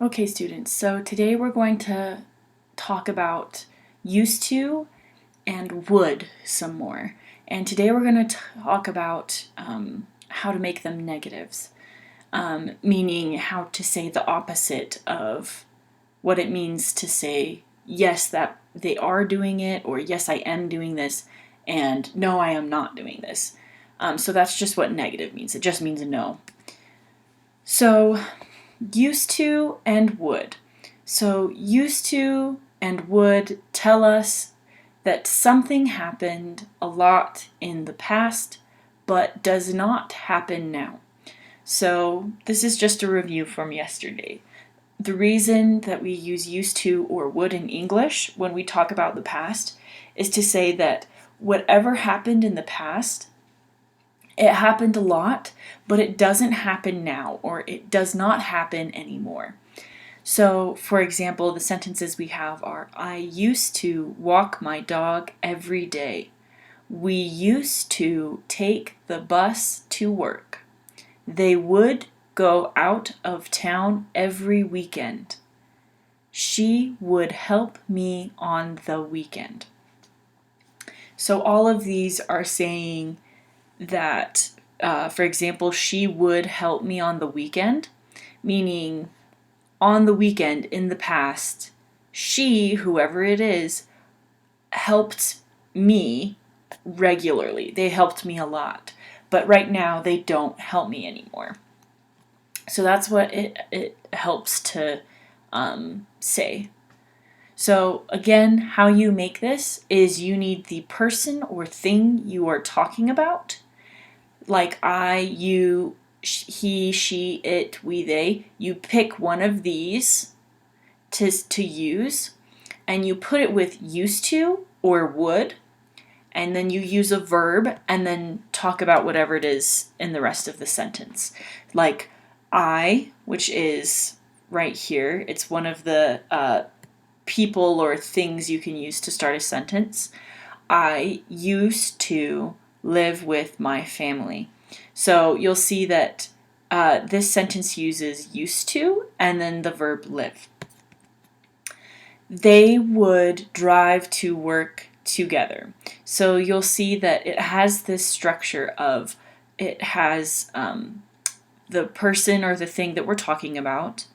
Okay, students, so today we're going to talk about used to and would some more. And today we're going to talk about how to make them negatives, meaning how to say the opposite of what it means to say yes, that they are doing it, or yes, I am doing this, and no, I am not doing this. So that's just what negative means. It just means no. So used to and would. So used to and would tell us that something happened a lot in the past but does not happen now. So this is just a review from yesterday. The reason that we use used to or would in English when we talk about the past is to say that whatever happened in the past, it happened a lot, but it doesn't happen now, or it does not happen anymore. So, for example, the sentences we have are, I used to walk my dog every day. We used to take the bus to work. They would go out of town every weekend. She would help me on the weekend. So all of these are saying that, for example, she would help me on the weekend, meaning on the weekend in the past, she, whoever it is, helped me regularly. They helped me a lot. But right now, they don't help me anymore. So that's what it helps to say. So again, how you make this is you need the person or thing you are talking about. Like I, you, he, she, it, we, they. You pick one of these to use, and you put it with used to or would, and then you use a verb, and then talk about whatever it is in the rest of the sentence. Like I, which is right here, it's one of the people or things you can use to start a sentence. I used to live with my family. So you'll see that this sentence uses used to and then the verb live. They would drive to work together. So you'll see that it has this structure of it has the person or the thing that we're talking about.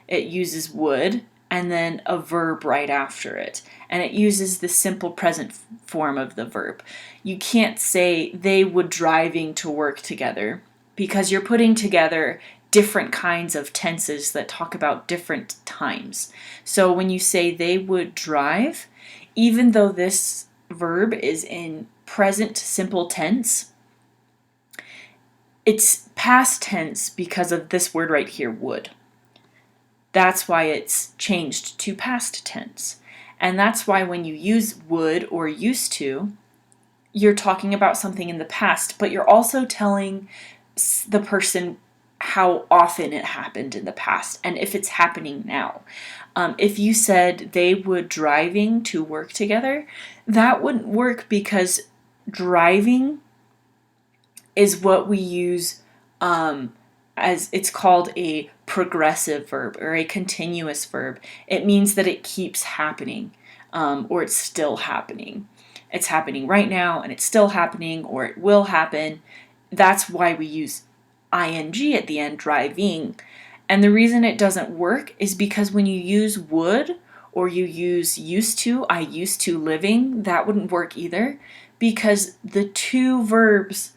It uses would and then a verb right after it. And it uses the simple present form of the verb. You can't say they would driving to work together because you're putting together different kinds of tenses that talk about different times. So when you say they would drive, even though this verb is in present simple tense, it's past tense because of this word right here, would. That's why it's changed to past tense. And that's why when you use would or used to, you're talking about something in the past, but you're also telling the person how often it happened in the past and if it's happening now. If you said they would driving to work together, that wouldn't work because driving is what we use as it's called a progressive verb or a continuous verb. It means that it keeps happening or it's still happening. It's happening right now and it's still happening or it will happen. That's why we use ing at the end, driving. And the reason it doesn't work is because when you use would or you use used to, I used to living, that wouldn't work either because the two verbs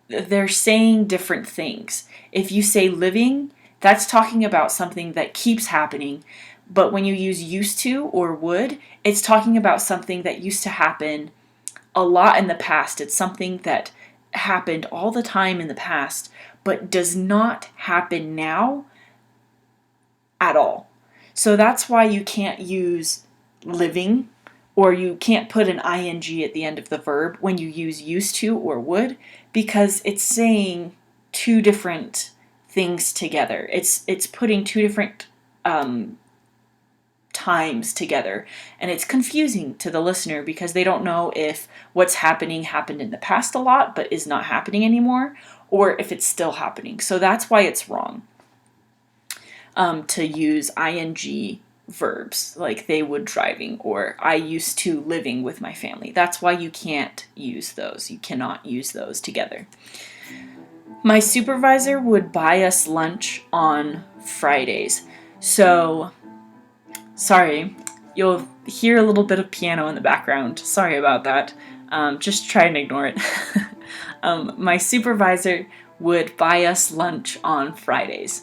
they're saying different things. If you say living, that's talking about something that keeps happening. But when you use used to or would, it's talking about something that used to happen a lot in the past. It's something that happened all the time in the past, but does not happen now at all. So that's why you can't use living or you can't put an ing at the end of the verb when you use used to or would because it's saying two different things together. It's putting two different times together, and it's confusing to the listener because they don't know if what's happening happened in the past a lot but is not happening anymore or if it's still happening. So that's why it's wrong. to use ing verbs, like they would driving, or I used to living with my family. That's why you can't use those. You cannot use those together. My supervisor would buy us lunch on Fridays. So, sorry, you'll hear a little bit of piano in the background. Sorry about that. Just try and ignore it. My supervisor would buy us lunch on Fridays.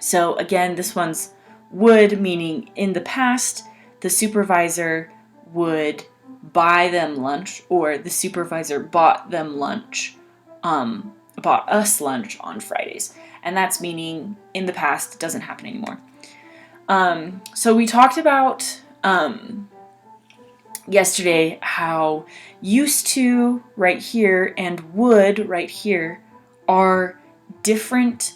So again, this one's would, meaning in the past, the supervisor would buy them lunch, or the supervisor bought them lunch, bought us lunch on Fridays. And that's meaning in the past, it doesn't happen anymore. So we talked about yesterday how used to right here and would right here are different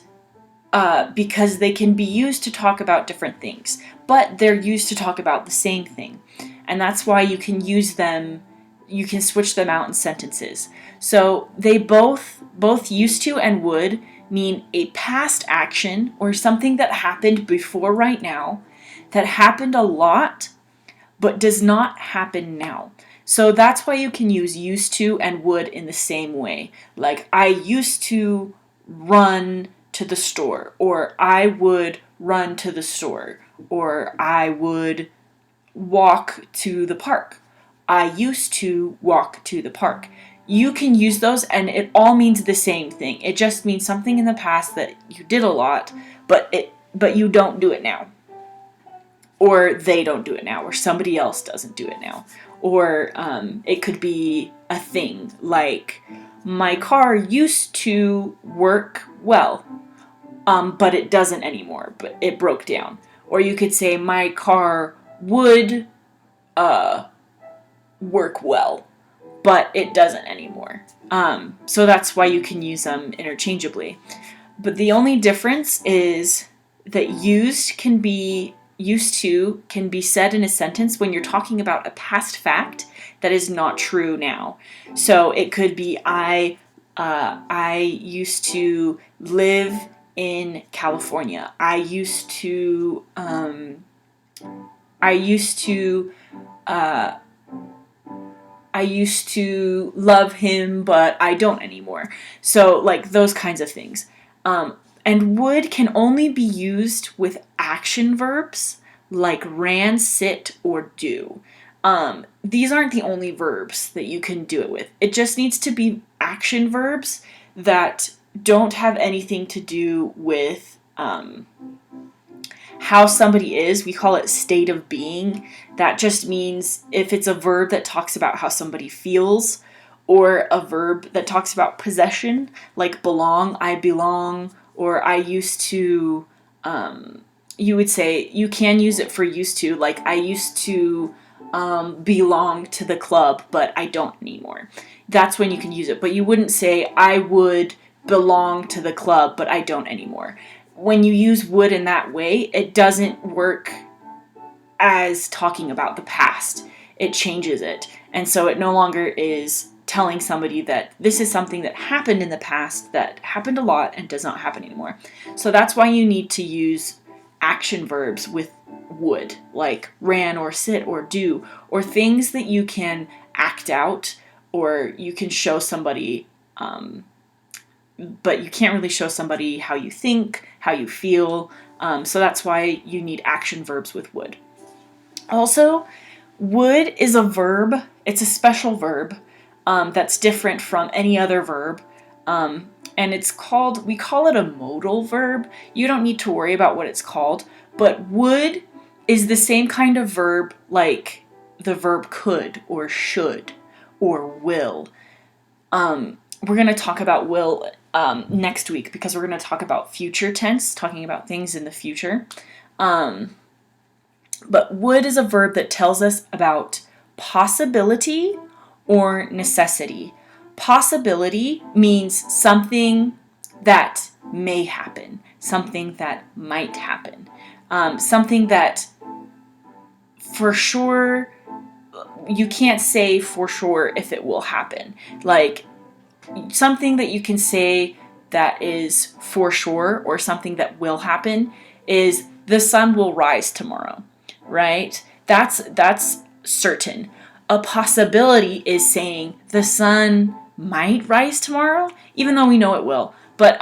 because they can be used to talk about different things, but they're used to talk about the same thing. And that's why you can use them, you can switch them out in sentences. So they both used to and would mean a past action or something that happened before right now, that happened a lot, but does not happen now. So that's why you can use used to and would in the same way. Like, I used to run to the store, or I would run to the store, or I would walk to the park. I used to walk to the park. You can use those and it all means the same thing. It just means something in the past that you did a lot, but you don't do it now. Or they don't do it now, or somebody else doesn't do it now. Or it could be a thing, like, my car used to work well, but it doesn't anymore, but it broke down. Or you could say, my car would work well, but it doesn't anymore. So that's why you can use them interchangeably. But the only difference is that used to can be said in a sentence when you're talking about a past fact that is not true now. So it could be, I used to live in California. I used to love him, but I don't anymore. So, like, those kinds of things. And would can only be used with action verbs like ran, sit, or do. These aren't the only verbs that you can do it with. It just needs to be action verbs that don't have anything to do with how somebody is. We call it state of being. That just means if it's a verb that talks about how somebody feels, or a verb that talks about possession, like belong, I belong, or I used to, you would say, you can use it for used to, like, I used to belong to the club, but I don't anymore. That's when you can use it. But you wouldn't say, I would belong to the club, but I don't anymore. When you use would in that way, it doesn't work as talking about the past. It changes it. And so it no longer is telling somebody that this is something that happened in the past, that happened a lot and does not happen anymore. So that's why you need to use action verbs with would, like ran or sit or do, or things that you can act out, or you can show somebody, but you can't really show somebody how you think, how you feel. So that's why you need action verbs with would. Also, would is a verb. It's a special verb that's different from any other verb. And we call it a modal verb. You don't need to worry about what it's called. But would is the same kind of verb like the verb could or should or will. We're going to talk about will next week, because we're going to talk about future tense, talking about things in the future. But would is a verb that tells us about possibility or necessity. Possibility means something that may happen, something that might happen, something that for sure, you can't say for sure if it will happen. Like, something that you can say that is for sure, or something that will happen, is the sun will rise tomorrow, right? That's certain. A possibility is saying the sun might rise tomorrow, even though we know it will. But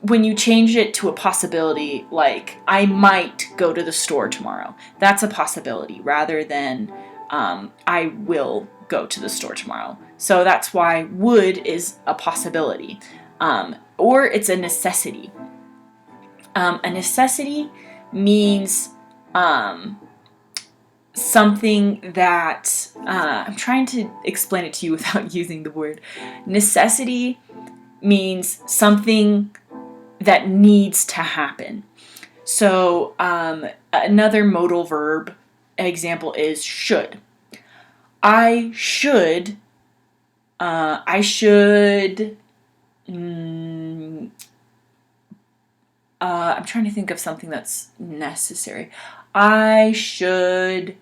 when you change it to a possibility, like I might go to the store tomorrow, that's a possibility rather than I will go to the store tomorrow. So that's why would is a possibility, or it's a necessity. A necessity means something that I'm trying to explain it to you without using the word. Necessity means something that needs to happen. So another modal verb example is should. I should I'm trying to think of something that's necessary. I should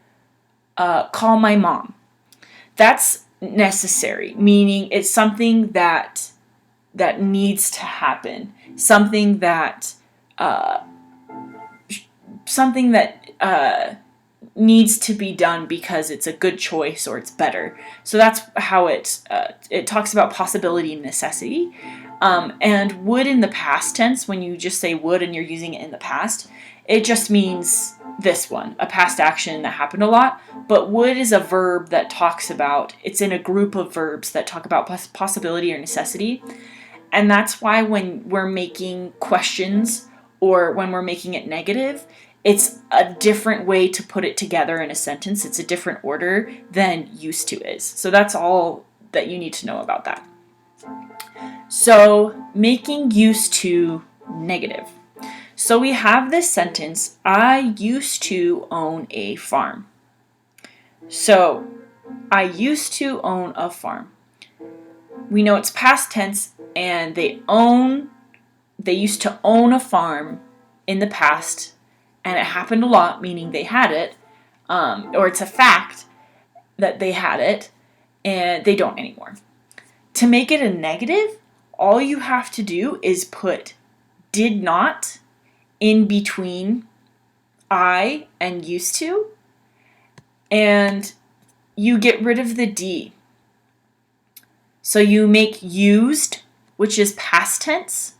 call my mom. That's necessary, meaning it's something that needs to happen, something that needs to be done because it's a good choice or it's better. So that's how it talks about possibility and necessity. And would in the past tense, when you just say would and you're using it in the past, it just means this one, a past action that happened a lot. But would is a verb that talks about, it's in a group of verbs that talk about possibility or necessity. And that's why when we're making questions or when we're making it negative, it's a different way to put it together in a sentence. It's a different order than used to is. So that's all that you need to know about that. So making used to negative. So we have this sentence, I used to own a farm. So I used to own a farm. We know it's past tense, and they used to own a farm in the past, and it happened a lot, meaning they had it, or it's a fact that they had it, and they don't anymore. To make it a negative, all you have to do is put did not in between I and used to, and you get rid of the D. So you make used, which is past tense,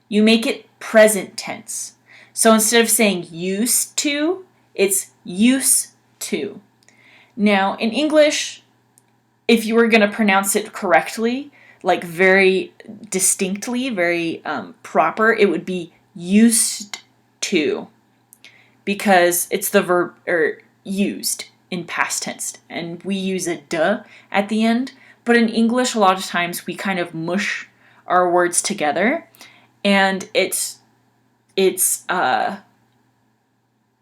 you make it present tense. So instead of saying used to, it's used to. Now, in English, if you were going to pronounce it correctly, like very distinctly, very proper, it would be used to, because it's the verb or used in past tense, and we use a duh at the end. But in English, a lot of times we kind of mush our words together, and it's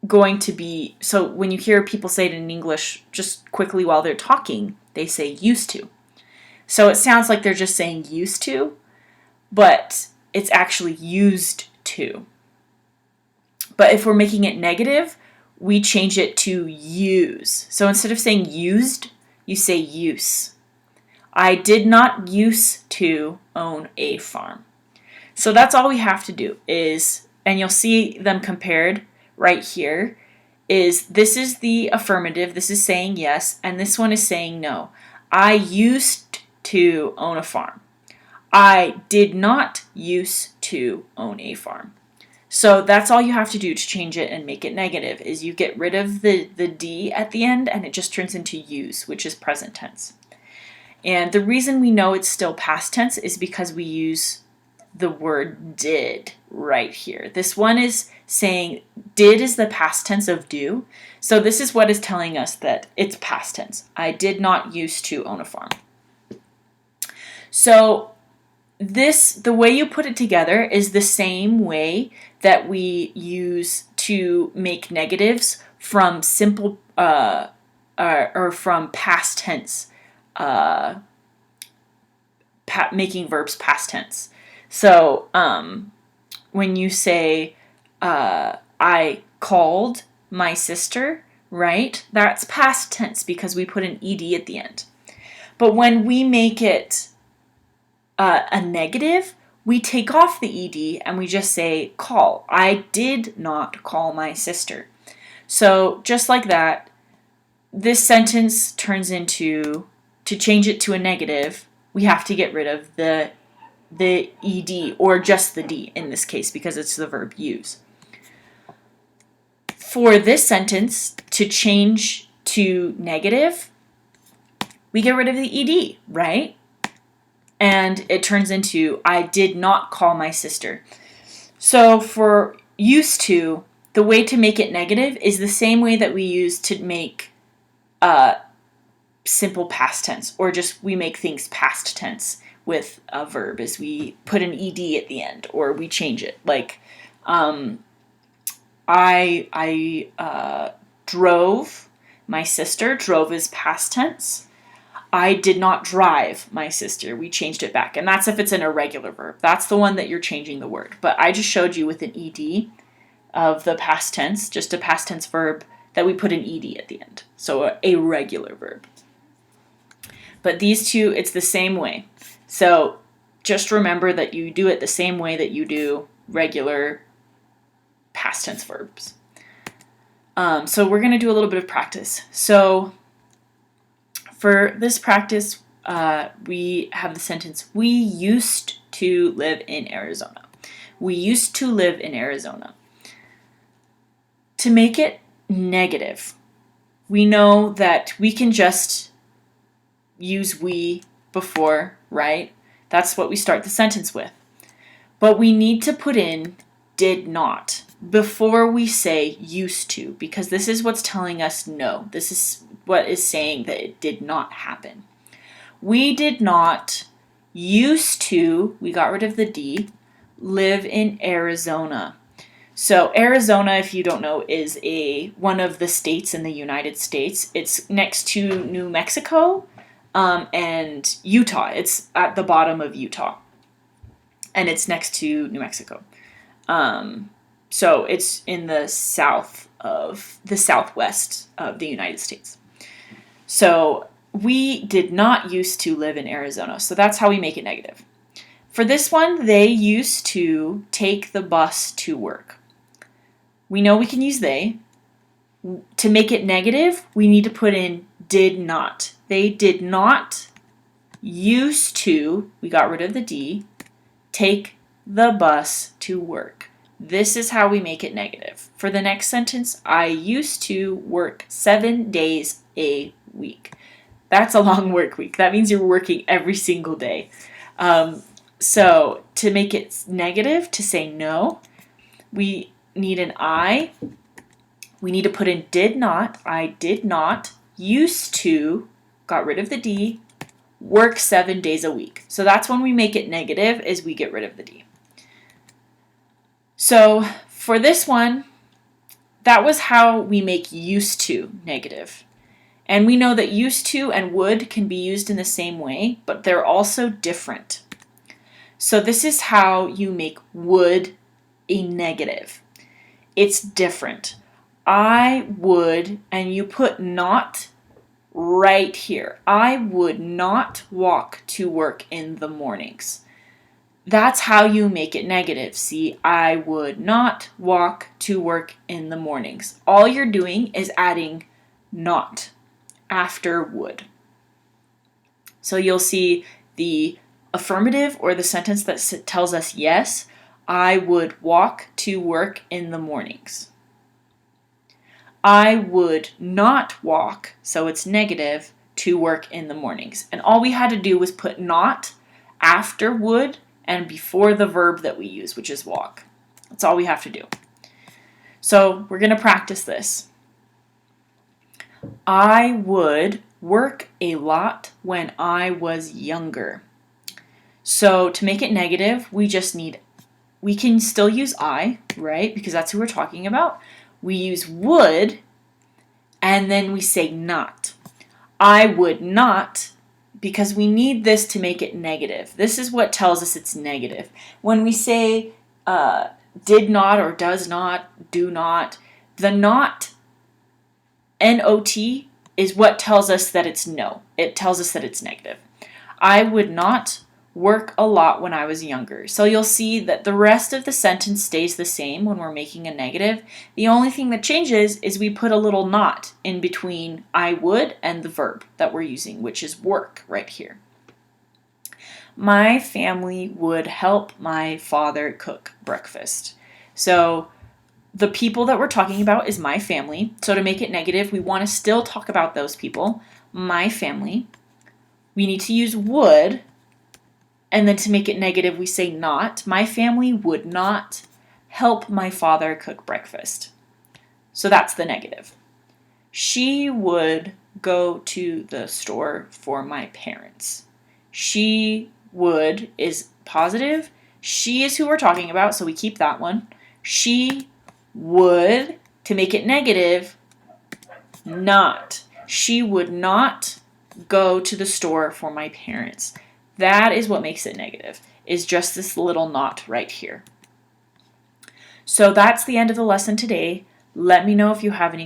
going to be, so when you hear people say it in English just quickly while they're talking, they say used to. So it sounds like they're just saying used to, but it's actually used to. But if we're making it negative, we change it to use. So instead of saying used, you say use. I did not used to own a farm. So that's all we have to do is, and you'll see them compared right here, is this is the affirmative, this is saying yes, and this one is saying no. I used to own a farm. I did not used to own a farm. So that's all you have to do to change it and make it negative, is you get rid of the D at the end and it just turns into use, which is present tense. And the reason we know it's still past tense is because we use the word did right here. This one is saying did is the past tense of do. So this is what is telling us that it's past tense. I did not used to own a farm. So the way you put it together is the same way that we use to make negatives from simple or from past tense, making verbs past tense. So when you say I called my sister, right? That's past tense because we put an ed at the end. But when we make it a negative, we take off the ed and we just say call. I did not call my sister. So just like that, this sentence turns into, to change it to a negative, we have to get rid of the ed, or just the d in this case, because it's the verb use. For this sentence to change to negative, we get rid of the ed, right? And it turns into, I did not call my sister. So for used to, the way to make it negative is the same way that we use to make simple past tense, or just we make things past tense with a verb, is we put an ed at the end, or we change it. Like, I drove my sister. Drove is past tense. I did not drive my sister. We changed it back. And that's if it's an irregular verb. That's the one that you're changing the word. But I just showed you with an ed of the past tense, just a past tense verb that we put an ed at the end. So a regular verb. But these two, it's the same way. So just remember that you do it the same way that you do regular past tense verbs. So we're going to do a little bit of practice. So for this practice, we have the sentence, we used to live in Arizona. We used to live in Arizona. To make it negative, we know that we can just use we before, right? That's what we start the sentence with. But we need to put in did not before we say used to, because this is what's telling us no. This is what is saying that it did not happen. We did not used to, we got rid of the D, live in Arizona. So Arizona, if you don't know, is one of the states in the United States. It's next to New Mexico and Utah. It's at the bottom of Utah. And it's next to New Mexico. So it's in the southwest of the United States. So we did not used to live in Arizona. So that's how we make it negative. For this one, they used to take the bus to work. We know we can use they. To make it negative, we need to put in did not. They did not used to, we got rid of the D, take the bus to work. This is how we make it negative. For the next sentence, I used to work 7 days a week. That's a long work week. That means you're working every single day. So to make it negative, to say no, we need an I. We need to put in did not. I did not used to, got rid of the D, work 7 days a week. So that's when we make it negative, is we get rid of the D. So for this one, that was how we make used to negative. And we know that used to and would can be used in the same way, but they're also different. So this is how you make would a negative. It's different. I would, and you put not right here. I would not walk to work in the mornings. That's how you make it negative. See, I would not walk to work in the mornings. All you're doing is adding not after would. So you'll see the affirmative, or the sentence that tells us yes, I would walk to work in the mornings. I would not walk, so it's negative, to work in the mornings. And all we had to do was put not after would and before the verb that we use, which is walk. That's all we have to do. So we're going to practice this. I would work a lot when I was younger. So to make it negative, we can still use I, right? Because that's who we're talking about. We use would, and then we say not. I would not, because we need this to make it negative. This is what tells us it's negative. When we say did not or does not, do not, the not, N-O-T, is what tells us that it's no. It tells us that it's negative. I would not work a lot when I was younger. So you'll see that the rest of the sentence stays the same when we're making a negative. The only thing that changes is we put a little not in between I would and the verb that we're using, which is work right here. My family would help my father cook breakfast. So the people that we're talking about is my family. So to make it negative, we want to still talk about those people. My family. We need to use would. And then to make it negative, we say not. My family would not help my father cook breakfast. So that's the negative. She would go to the store for my parents. She would is positive. She is who we're talking about, so we keep that one. She would, to make it negative, not. She would not go to the store for my parents. That is what makes it negative, is just this little not right here. So that's the end of the lesson today. Let me know if you have any